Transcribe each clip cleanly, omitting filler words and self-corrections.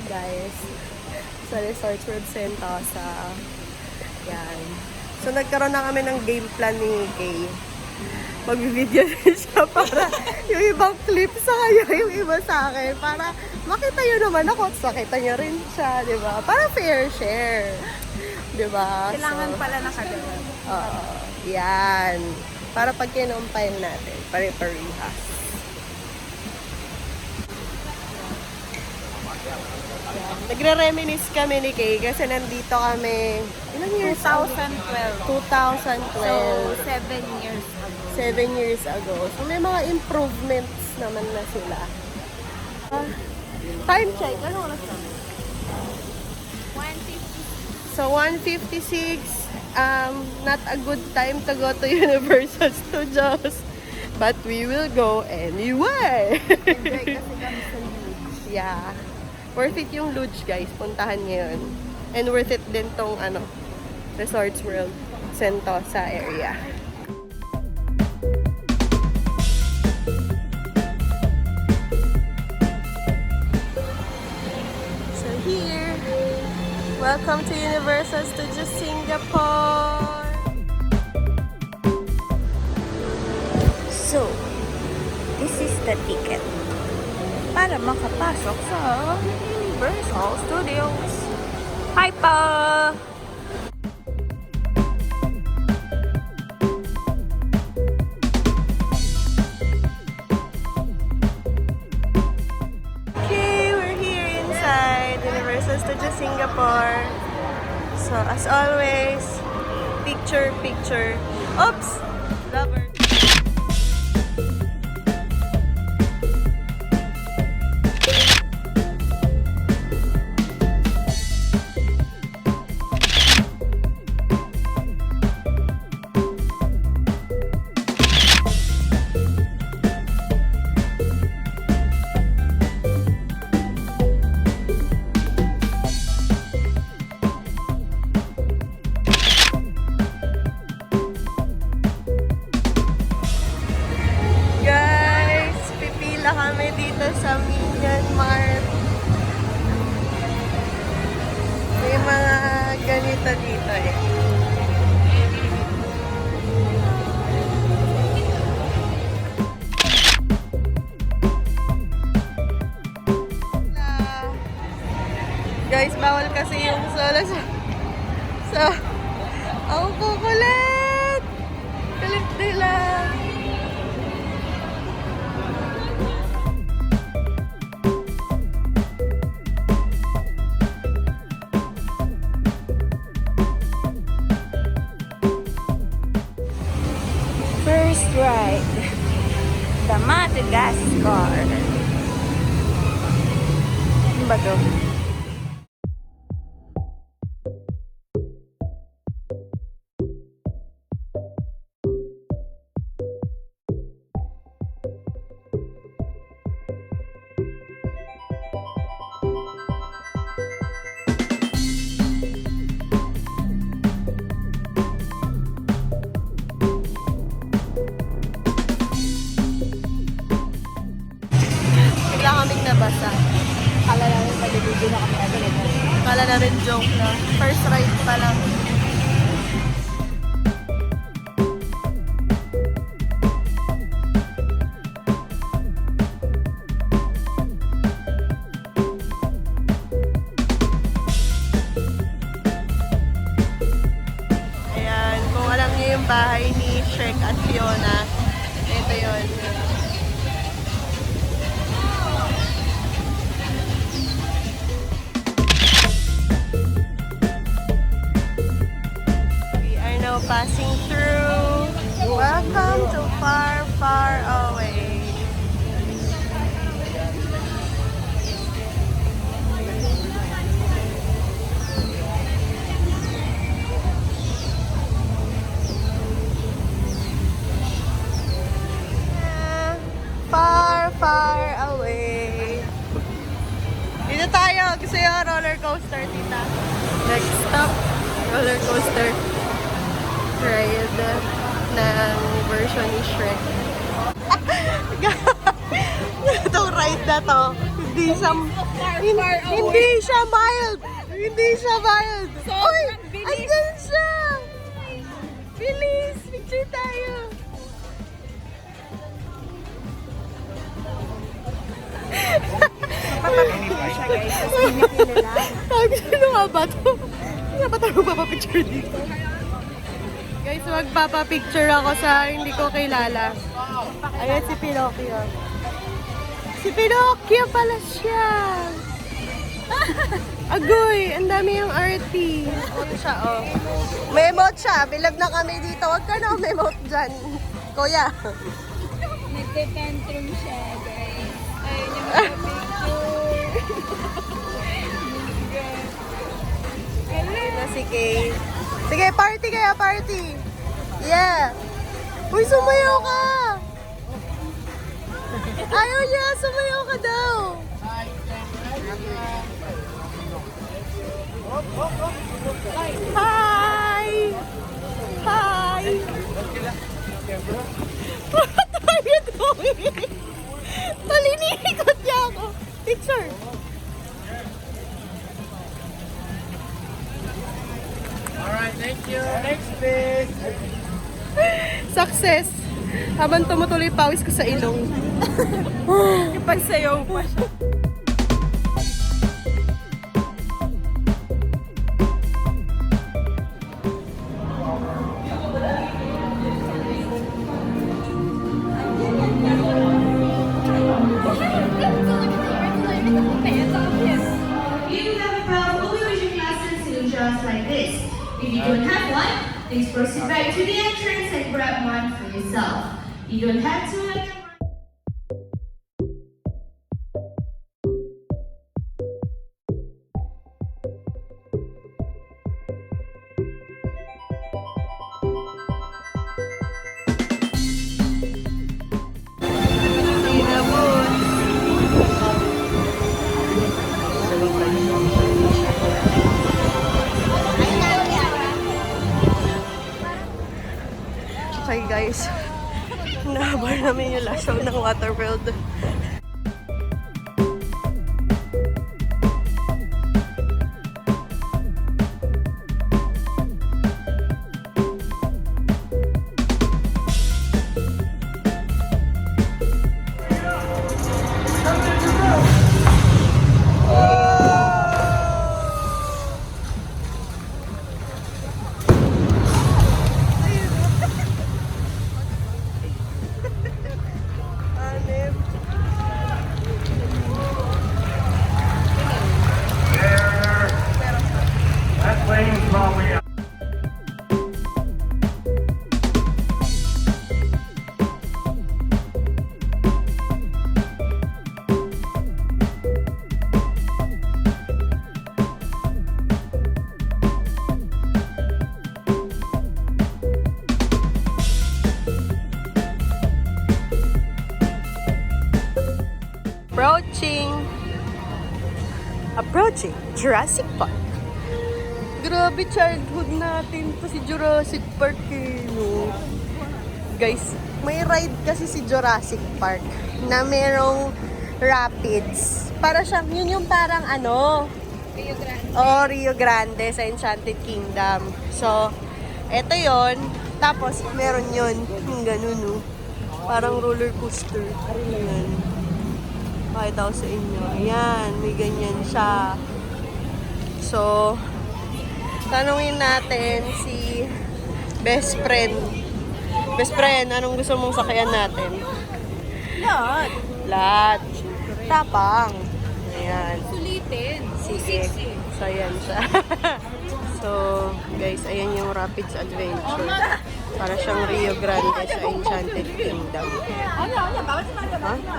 guys. Sa Resort World Sentosa. Yan. So, nagkaroon na kami ng game plan ni Kay. Mag-video din siya para yung ibang clip sa kanya, yung iba sa akin. Para makita nyo naman ako, makita nyo rin siya, di ba? Para fair share. Di ba? Kailangan pala nakagawa. Oo. Yan. Para pag kinumpile natin, pare-parehas. Nagre-reminisce kami ni Kay kasi nandito kami, ilang years 2012. 2012. So, 7 years ago. 7 years ago. So, may mga improvements naman na sila. Time check. Ano oras na? 150. So, 1:56. Not a good time to go to Universal Studios. But we will go anyway. Enjoy kasi kami sa luge. Yeah. Worth it yung luge, guys. Puntahan niyo yun. And worth it din tong Resorts World Sentosa area. So here, welcome to Universal Studios Singapore. So, this is the ticket para makapasok sa Universal Studios. Hi pa! Okay, we're here inside Universal Studios Singapore. So, as always, picture. Oops! Lover. Kami dito sa Myanmar. May mga ganito dito eh. Guys, bawal kasi yung solo sa ang kukulit! Kulit nila! First ride, the Madagascar. Ano ba to? Kaming nabasa. Kala namin pag-video na kami agad. Kala na rin joke na. First ride pa lang. Ayan. Kung alam niyo yung bahay ni Shrek at Fiona, ito yun. Passing through. Welcome to far away. Far away. Dito tayo. Gusto yung roller coaster, tita. Next stop, roller coaster ride ng version ni Shrek. Itong ride na to, Hindi siya, hindi siya mild. Hindi siya mild. Uy, andyan siya. Bilis, picture tayo. Papapicture siya, guys. Tapos hindi niya kilala. Sino nga ba ito? Sino ba tayo magpapapicture dito? Guys, magpapapicture ako sa hindi ko kilala. Ayan si Pinocchio. Si Pinocchio pala siya. Agoy, ang dami yung arty. Ano siya, oh. May emote siya. Bilab na kami dito. Huwag ka na may emote dyan. Kuya. Nagte-tantrum siya, guys. Ayaw niya magpapicture. Ayun na si Kay. Sige, party kaya, party. Yeah. Uy, sumayaw ka. Ayaw niya, sumayaw ka daw. Hi! Hi! What are you doing? Talinikot niya ako. Picture. Alright, thank you. Next, please. Success. Habang tumutuloy pawis ko sa ilong. Ipagsayaw pa siya. If you have a problem, we wish your classes to just like this. If you don't have one, please proceed right to the entrance and grab one for yourself. You don't have to. Okay guys, nahabol namin yung last show ng Waterworld. That plane's probably out. Approaching Jurassic Park. Grabe, childhood natin to si Jurassic Park eh, no? Guys, may ride kasi si Jurassic Park na merong rapids. Para siyang, yun yung parang ano? Rio Grande. Oh, Rio Grande sa Enchanted Kingdom. So, eto yon. Tapos, meron yun. Yung ganun, no? Parang roller coaster. Ayan. Pakita ko sa inyo. Ayan, may ganyan siya. So, tanungin natin si best friend. Best friend, anong gusto mong sakyan natin? Lahat. Lahat. Tapang. Ayan. Sulitin. Sige. So, ayan siya. So, guys, ayan yung Rapids Adventure. Para siyang Rio Grande sa Enchanted Kingdom. Huh?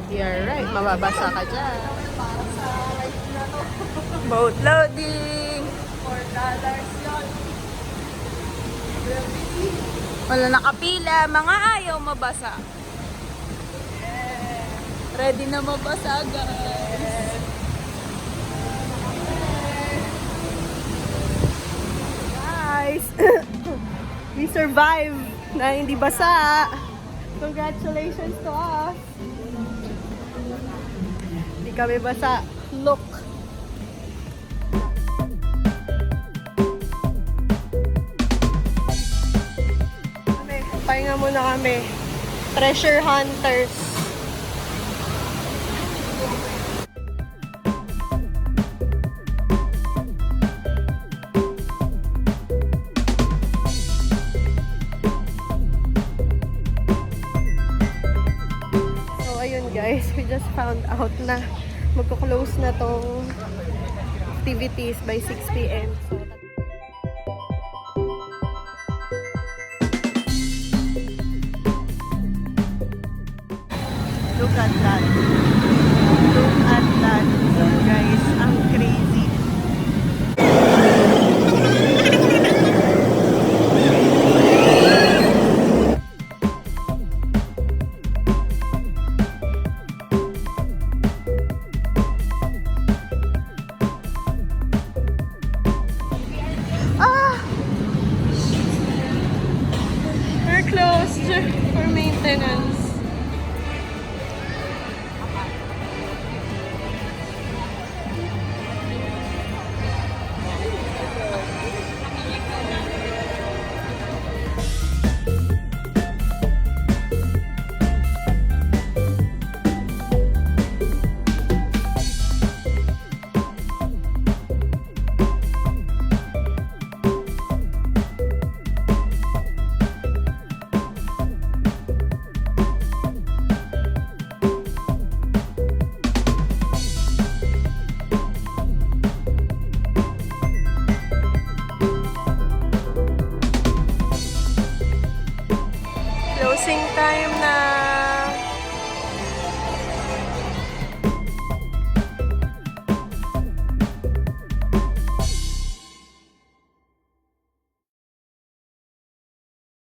You're right. Mababasa ka dyan. Boat loading. $4 yun. Wala nakapila. Mga ayaw mabasa. Ready na mabasa, guys. Guys, we survive na hindi basa. Congratulations to us! Hindi kami basa. Look! Pahinga muna kami. Treasure hunters. So, ayun guys. We just found out na magko-close na tong activities by 6 p.m. So, look at that. Look at that. Guys, ang crazy. Ah! We're closed for maintenance. Closing time na.